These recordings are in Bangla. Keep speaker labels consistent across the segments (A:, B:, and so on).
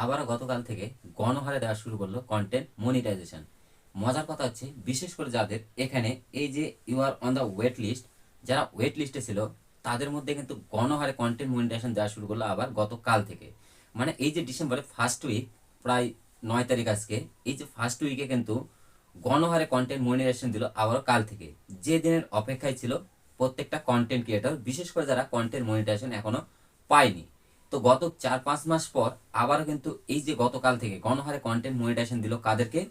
A: আবারও গতকাল থেকে গণহারে দেওয়া শুরু করলো কন্টেন্ট মনিটাইজেশন। মজার কথা হচ্ছে, বিশেষ করে যাদের এখানে এই যে you are on the wait list, যারা ওয়েট লিস্টে ছিল তাদের মধ্যে কিন্তু গণহারে কন্টেন্ট মনিটাইজেশন দেওয়া শুরু করলো আবার গতকাল থেকে। মানে এই যে ডিসেম্বরের ফার্স্ট উইক, প্রায় 9 তারিখ আজকে, এই যে ফার্স্ট উইকে কিন্তু গণহারে কন্টেন্ট মনিটাইজেশন দিল আবারও কাল থেকে। যে দিনের অপেক্ষায় ছিল প্রত্যেকটা কন্টেন্ট ক্রিয়েটর, বিশেষ করে যারা কন্টেন্ট মনিটাইজেশন এখনো পায়নি। তো গত 4-5 মাস পর আবারও কিন্তু এই যে গতকাল থেকে গণহারে কন্টেন্ট মনিটাইজেশন দিল কাদেরকে,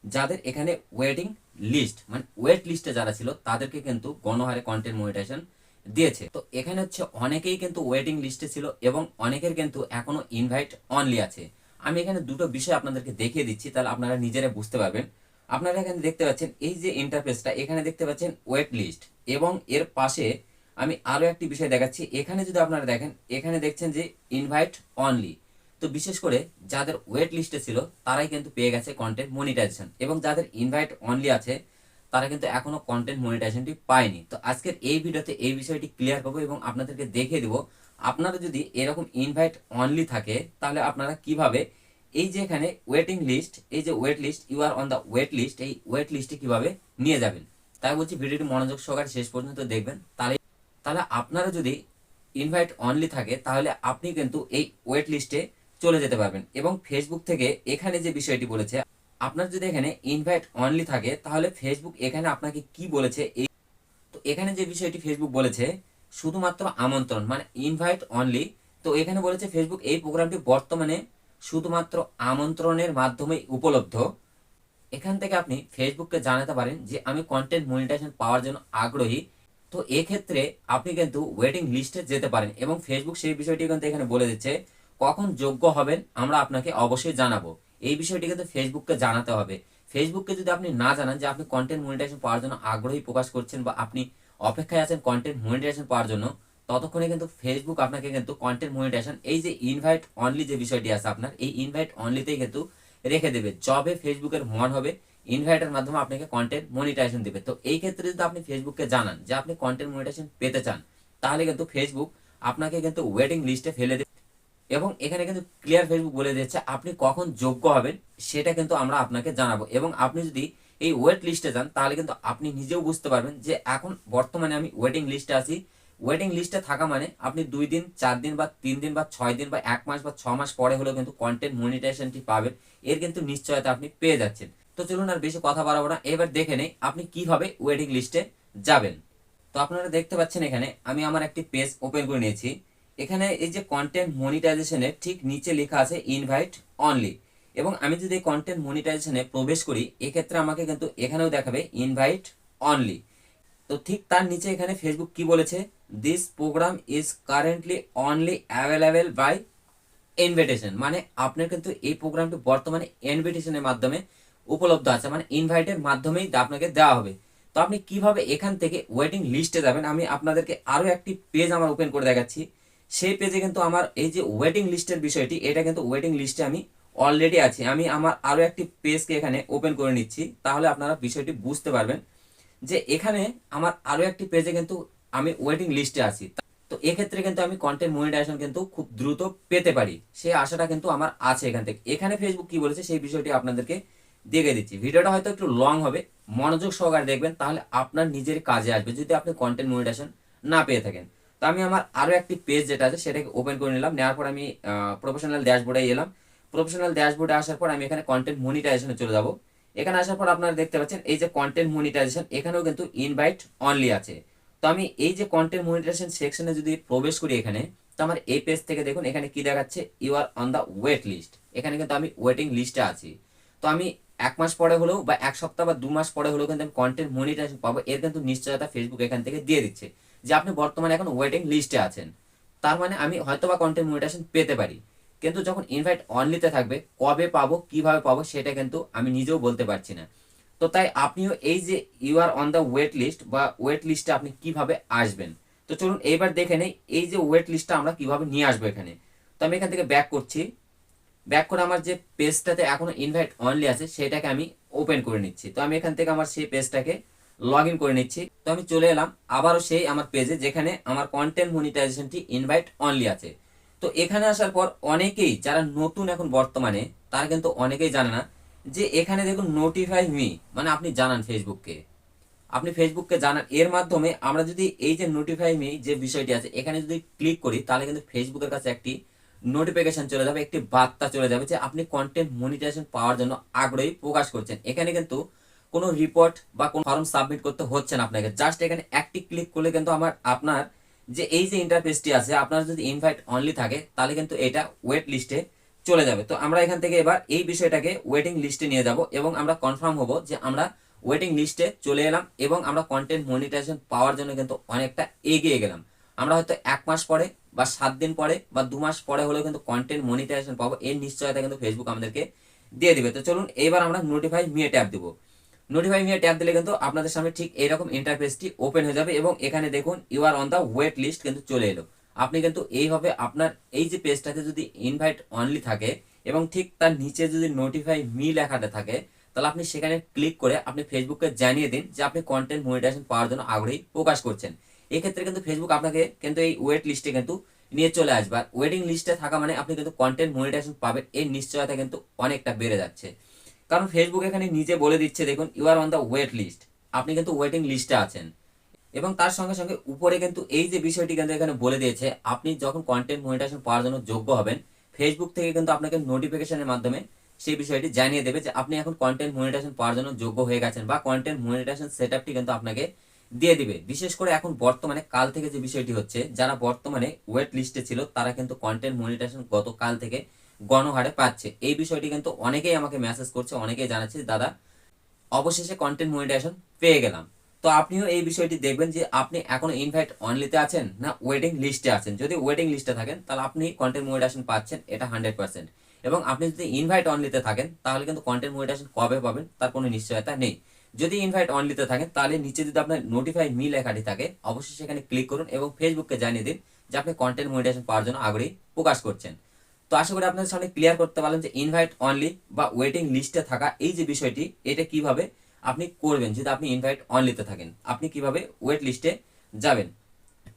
A: যাদের এখানে ওয়েটিং লিস্ট মানে ওয়েট লিস্টে যারা ছিল তাদেরকে কিন্তু গণহারে কন্টেন্ট মনিটাইজেশন দিয়েছে। তো এখানে হচ্ছে অনেকেই কিন্তু ওয়েটিং লিস্টে ছিল এবং অনেকের কিন্তু এখনো ইনভাইট অনলি আছে। আমি এখানে দুটো বিষয় আপনাদেরকে দেখিয়ে দিচ্ছি, তাহলে আপনারা নিজেরা বুঝতে পারবেন। আপনারা এখানে দেখতে পাচ্ছেন এই যে ইন্টারফেসটা, এখানে দেখতে পাচ্ছেন ওয়েট লিস্ট এবং এর পাশে আমি আরো একটি বিষয় দেখাচ্ছি। এখানে যদি আপনারা দেখেন, এখানে দেখছেন যে ইনভাইট অনলি। তো বিশেষ করে যাদের ওয়েট লিস্টে ছিল তারাই কিন্তু পেয়ে গেছে কন্টেন্ট মনিটাইজেশন, এবং যাদের ইনভাইট অনলি আছে তারা কিন্তু এখনো কন্টেন্ট মনিটাইজেশনটি পায়নি। তো আজকের এই ভিডিওতে এই বিষয়টি ক্লিয়ার করবো এবং আপনাদেরকে দেখিয়ে দেবো আপনারা যদি এরকম ইনভাইট অনলি থাকে তাহলে আপনারা কিভাবে এই যে এখানে ওয়েটিং লিস্ট, এই যে wait list, you are on the wait list, এই ওয়েট লিস্টে কিভাবে নিয়ে যাবেন। তাই বলছি ভিডিওটি মনোযোগ সহকারে শেষ পর্যন্ত দেখবেন। তাহলে তাহলে আপনারা যদি ইনভাইট অনলি থাকে তাহলে আপনি কিন্তু এই ওয়েট লিস্টে চলে যেতে পারবেন। এবং ফেসবুক থেকে এখানে যে বিষয়টি বলেছে, আপনার যদি এখানে ইনভাইট অনলি থাকে তাহলে ফেসবুক এখানে আপনাকে কি বলেছে, এই তো এখানে যে বিষয়টি ফেসবুক বলেছে শুধুমাত্র আমন্ত্রণ মানে ইনভাইট অনলি। তো এখানে বলেছে ফেসবুক এই প্রোগ্রামটি বর্তমানে শুধুমাত্র আমন্ত্রণের মাধ্যমে উপলব্ধ। এখান থেকে আপনি ফেসবুককে জানাতে পারেন যে আমি কন্টেন্ট মনিটাইজেশন পাওয়ার জন্য আগ্রহী। তো এক্ষেত্রে আপনি কিন্তু ওয়েটিং লিস্টে যেতে পারেন এবং ফেসবুক সেই বিষয়টি কিন্তু এখানে বলে দিচ্ছে কখন যোগ্য হবেন আমরা আপনাকে অবশ্যই জানাবো। এই বিষয়টি কিন্তু ফেসবুককে জানাতে হবে। ফেসবুককে যদি আপনি না জানান যে আপনি কন্টেন্ট মনিটাইজেশন পাওয়ার জন্য আগ্রহী প্রকাশ করছেন বা আপনি অপেক্ষায় আছেন কন্টেন্ট মনিটাইজেশন পাওয়ার জন্য, ততক্ষণে কিন্তু ফেসবুক আপনাকে কিন্তু কন্টেন্ট মনিটাইজেশন এই যে ইনভাইট অনলি যে বিষয়টি আছে আপনার এই ইনভাইট অনলিতেই কিন্তু রেখে দেবে। জবে ফেসবুকের মন হবে ইনভাইটের মাধ্যমে আপনাকে কন্টেন্ট মনিটাইজেশন দেবে। তো এই ক্ষেত্রে যদি আপনি ফেসবুককে জানান যে আপনি কন্টেন্ট মনিটাইজেশন পেতে চান তাহলে কিন্তু ফেসবুক আপনাকে কিন্তু ওয়েটিং লিস্টে ফেলে দেবে। এবং এখানে কিন্তু ক্লিয়ার ফেসবুক বলে দিচ্ছে আপনি কখন যোগ্য হবেন সেটা কিন্তু আমরা আপনাকে জানাবো। এবং আপনি যদি এই ওয়েট লিস্টে যান তাহলে কিন্তু আপনি নিজেও বুঝতে পারবেন যে এখন বর্তমানে আমি ওয়েটিং লিস্টে আছি। ওয়েটিং লিস্টে থাকা মানে আপনি 2 দিন 4 দিন বা 3 দিন বা 6 দিন বা 1 মাস বা 6 মাস পরে হলেও কিন্তু কন্টেন্ট মনিটাইজেশনটি পাবেন। এর কিন্তু নিশ্চয়তা আপনি পেয়ে যাচ্ছেন। তো চলুন আর বেশি কথা বাড়াবো না, এবার দেখে নেই আপনি কিভাবে ওয়েটিং লিস্টে যাবেন। তো আপনারা দেখতে পাচ্ছেন এখানে আমি আমার একটি পেজ ওপেন করে নিয়েছি। এখানে এই যে কন্টেন্ট মনিটাইজেশনের ঠিক নিচে লেখা আছে ইনভাইট অনলি। এবং আমি যদি কন্টেন্ট মনিটাইজেশনে প্রবেশ করি এক্ষেত্রে আমাকে কিন্তু এখানেও দেখাবে ইনভাইট অনলি। তো ঠিক তার নিচে এখানে ফেসবুক কি বলেছে, this program is currently only available by invitation. মানে আপনার কিন্তু এই প্রোগ্রামটি বর্তমানে ইনভিটেশনের মাধ্যমে উপলব্ধ আছে, মানে ইনভাইটের মাধ্যমেই আপনাকে দেওয়া হবে। তো আপনি কিভাবে এখান থেকে ওয়েটিং লিস্টে যাবেন আমি আপনাদেরকে আরো একটি পেজ আমার ওপেন করে দেখাচ্ছি। সেই পেজে কিন্তু আমার এই যে ওয়েটিং লিস্টের বিষয়টি, এটা কিন্তু ওয়েটিং লিস্টে আমি অলরেডি আছি। আমি আমার আরো একটি পেজকে এখানে ওপেন করে নিচ্ছি, তাহলে আপনারা বিষয়টি বুঝতে পারবেন যে এখানে আমার আরো একটি পেজে কিন্তু আমি ওয়েটিং লিস্টে আছি। তো এক্ষেত্রে কিন্তু আমি কন্টেন্ট মনিটাইজেশন কিন্তু খুব দ্রুত পেতে পারি, সেই আশাটা কিন্তু আমার আছে এখান থেকে। এখানে ফেসবুক কি বলেছে সেই বিষয়টি আপনাদেরকে দেখে দিচ্ছি। ভিডিওটা হয়তো একটু লং হবে, মনোযোগ সহকারে দেখবেন তাহলে আপনার নিজের কাজে আসবে যদি আপনি কন্টেন্ট মনিটাইজেশন না পেয়ে থাকেন। তো আমি আমার আরো একটি পেজ যেটা আছে সেটাকে ওপেন করে নিলাম, নেওয়ার পর আমি প্রফেশনাল ড্যাশবোর্ডে এলাম। প্রফেশনাল ড্যাশবোর্ডে আসার পর আমি এখানে কন্টেন্ট মনিটাইজেশনে চলে যাব। এখানে আসার পর আপনারা দেখতে পাচ্ছেন এই যে কন্টেন্ট মনিটাইজেশন, এখানেও কিন্তু ইনভাইট অনলি আছে। তো আমি এই যে কন্টেন্ট মনিটাইজেশন সেকশনে যদি প্রবেশ করি এখানে, তো আমার এই পেজ থেকে দেখুন এখানে কি দেখাচ্ছে, you are on the wait list. এখানে কিন্তু আমি ওয়েটিং লিস্টে আছি। তো আমি 1 মাস পরে হলেও বা 1 সপ্তাহ বা 2 মাস পরে হলেও কিন্তু আমি কন্টেন্ট মনিটাইজেশন পাবো, এর কিন্তু নিশ্চয়তা ফেসবুক এখান থেকে দিয়ে দিচ্ছে যে আপনি বর্তমানে এখন ওয়েটিং লিস্টে আছেন। তার মানে আমি হয়তো বা কন্টেন্ট মনিটাইজেশন পেতে পারি, কিন্তু যখন ইনভাইট অনলিতে থাকবে কবে পাবো কিভাবে পাবো সেটা কিন্তু আমি নিজেও বলতে পারছি না। তো তাই আপনিও এই যে you are on the wait list বা ওয়েট লিস্টে আপনি কিভাবে আসবেন। তো চলুন এইবার দেখে নেই এই যে ওয়েট লিস্টটা আমরা কিভাবে নিয়ে আসবো এখানে। তো আমি এখান থেকে ব্যাক করছি, ব্যাক করে আমার যে পেজটাতে এখনো ইনভাইট অনলি আছে সেটাকে আমি ওপেন করে নিচ্ছি। তো আমি এখান থেকে আমার সেই পেজটাকে লগ ইন করে নিচ্ছি। তো আমি চলে এলাম আবারও সেই আমার পেজে যেখানে আমার কন্টেন্ট মনিটাইজেশনটি ইনভাইট অনলি আছে। তো এখানে আসার পর অনেকেই যারা নতুন এখন বর্তমানে, তারা কিন্তু অনেকেই জানে না যে এখানে দেখুন নোটিফাই মি, মানে আপনি জানান ফেসবুককে, আপনি ফেসবুককে জানান, এর মাধ্যমে আমরা যদি এই যে নোটিফাই মি যে বিষয়টি আছে এখানে যদি ক্লিক করি, তাহলে কিন্তু ফেসবুকের কাছে একটি নোটিফিকেশন চলে যাবে, একটি বার্তা চলে যাবে যে আপনি কন্টেন্ট মনিটাইজেশন পাওয়ার জন্য আগ্রহী প্রকাশ করছেন। এখানে কিন্তু কোনো রিপোর্ট বা কোনো ফর্ম সাবমিট করতে হচ্ছে না আপনাকে, জাস্ট এখানে একটি ক্লিক করলে কিন্তু আপনার যে এই যে ইন্টারফেসটি আছে, আপনার যদি ইনভাইট অনলি থাকে তাহলে কিন্তু এটা ওয়েট লিস্টে চলে যাবে। তো আমরা এখান থেকে এবার এই বিষয়টাকে ওয়েটিং লিস্টে নিয়ে যাব এবং আমরা কনফার্ম হব যে আমরা ওয়েটিং লিস্টে চলে এলাম এবং আমরা কন্টেন্ট মনিটাইজেশন পাওয়ার জন্য কিন্তু অনেকটা এগিয়ে গেলাম। আমরা হয়তো 1 মাস পরে বা 7 দিন পরে বা 2 মাস পরে হলেও কিন্তু কন্টেন্ট মনিটাইজেশন পাবো, এর নিশ্চয়তা কিন্তু ফেসবুক আমাদেরকে দিয়ে দিবে। তো চলুন এবার আমরা নোটিফাই মিয়ে ট্যাপ দিব। নোটিফাই মিয়ে ট্যাপ দিলে কিন্তু আপনাদের সামনে ঠিক এইরকম ইন্টারফেসটি ওপেন হয়ে যাবে এবং এখানে দেখুন you are on the wait list কিন্তু চলে এলো। আপনি কিন্তু এইভাবে আপনার এই যে পেজটাতে যদি ইনভাইট অনলি থাকে এবং ঠিক তার নিচে যদি নোটিফাই মি লেখাটা থাকে, তাহলে আপনি সেখানে ক্লিক করে আপনি ফেসবুককে জানিয়ে দিন যে আপনি কন্টেন্ট মনিটাইজেশন পাওয়ার জন্য আগ্রহী প্রকাশ করছেন। এক্ষেত্রে কিন্তু ফেসবুক আপনাকে কিন্তু এই ওয়েট লিস্টে কিন্তু নিয়ে চলে আসবে। আর ওয়েটিং লিস্টে থাকা মানে আপনি কিন্তু কন্টেন্ট মনিটাইজেশন পাবেন, এর নিশ্চয়তা কিন্তু অনেকটা বেড়ে যাচ্ছে। কারণ ফেসবুক এখানে নিজে বলে দিচ্ছে, দেখুন you are on the wait list, আপনি কিন্তু ওয়েটিং লিস্টে আছেন। এবং তার সঙ্গে সঙ্গে উপরে কিন্তু এই যে বিষয়টি কিন্তু এখানে বলে দিয়েছে, আপনি যখন কন্টেন্ট মনিটাইজেশন পাওয়ার জন্য যোগ্য হবেন, ফেসবুক থেকে কিন্তু আপনাকে নোটিফিকেশনের মাধ্যমে সেই বিষয়টি জানিয়ে দেবে যে আপনি এখন কন্টেন্ট মনিটাইজেশন পাওয়ার জন্য যোগ্য হয়ে গেছেন, বা কন্টেন্ট মনিটাইজেশন সেটআপটি কিন্তু আপনাকে দিয়ে দিবে। বিশেষ করে এখন বর্তমানে কাল থেকে যে বিষয়টি হচ্ছে, যারা বর্তমানে ওয়েট লিস্টে ছিল তারা কিন্তু কন্টেন্ট মনিটাইজেশন গতকাল থেকে গণহারে পাচ্ছে। এই বিষয়টি কিন্তু অনেকেই আমাকে মেসেজ করছে, অনেকেই জানাচ্ছে দাদা অবশেষে কন্টেন্ট মনিটাইজেশন পেয়ে গেলাম। তো আপনিও এই বিষয়টি দেখবেন যে আপনি এখনো ইনভাইট অনলিতে আছেন না ওয়েটিং লিস্টে আছেন। যদি ওয়েটিং লিস্টে থাকেন তাহলে আপনি কন্টেন্ট মনিটাইজেশন পাচ্ছেন, এটা 100%। এবং আপনি যদি ইনভাইট অনলিতে থাকেন তাহলে কিন্তু কন্টেন্ট মনিটাইজেশন কবে পাবেন তার কোনো নিশ্চয়তা নেই। যদি ইনভাইট অনলিতে থাকেন তাহলে নিচে যদি আপনার নোটিফাই মি লেখাটি থাকে, অবশ্যই সেখানে ক্লিক করুন এবং ফেসবুককে জানিয়ে দিন যে আপনি কন্টেন্ট মনিটাইজেশন পাওয়ার জন্য আগ্রহী প্রকাশ করছেন। তো আশা করি আপনাদের সামনে ক্লিয়ার করতে পারলাম যে ইনভাইট অনলি বা ওয়েটিং লিস্টে থাকা এই যে বিষয়টি, এটা কিভাবে আপনি করবেন। যদি আপনি ইনভাইট অনলিতে থাকেন আপনি কিভাবে ওয়েট লিস্টে যাবেন।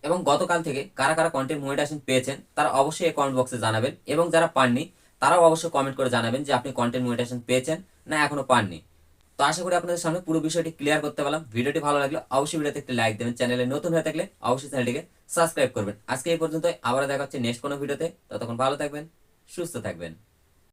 A: এবং গতকাল থেকে কারা কারা কন্টেন্ট মনিটাইজেশন পেয়েছেন তারা অবশ্যই এই কমেন্ট বক্সে জানাবেন, এবং যারা পাননি তারাও অবশ্যই কমেন্ট করে জানাবেন যে আপনি কন্টেন্ট মনিটাইজেশন পেয়েছেন না এখনো পাননি। তো আশা করি আপনাদের সামনে পুরো বিষয়টি ক্লিয়ার করতে পারলাম। ভিডিওটি ভালো লাগলে অবশ্যই ভিডিওতে একটি লাইক দেবেন, চ্যানেলে নতুন হয়ে থাকলে অবশ্যই চ্যানেলটিকে সাবস্ক্রাইব করবেন। আজকে এই পর্যন্ত, আবার দেখা হচ্ছে নেক্সট কোনো ভিডিওতে। ততক্ষণ ভালো থাকবেন, সুস্থ থাকবেন।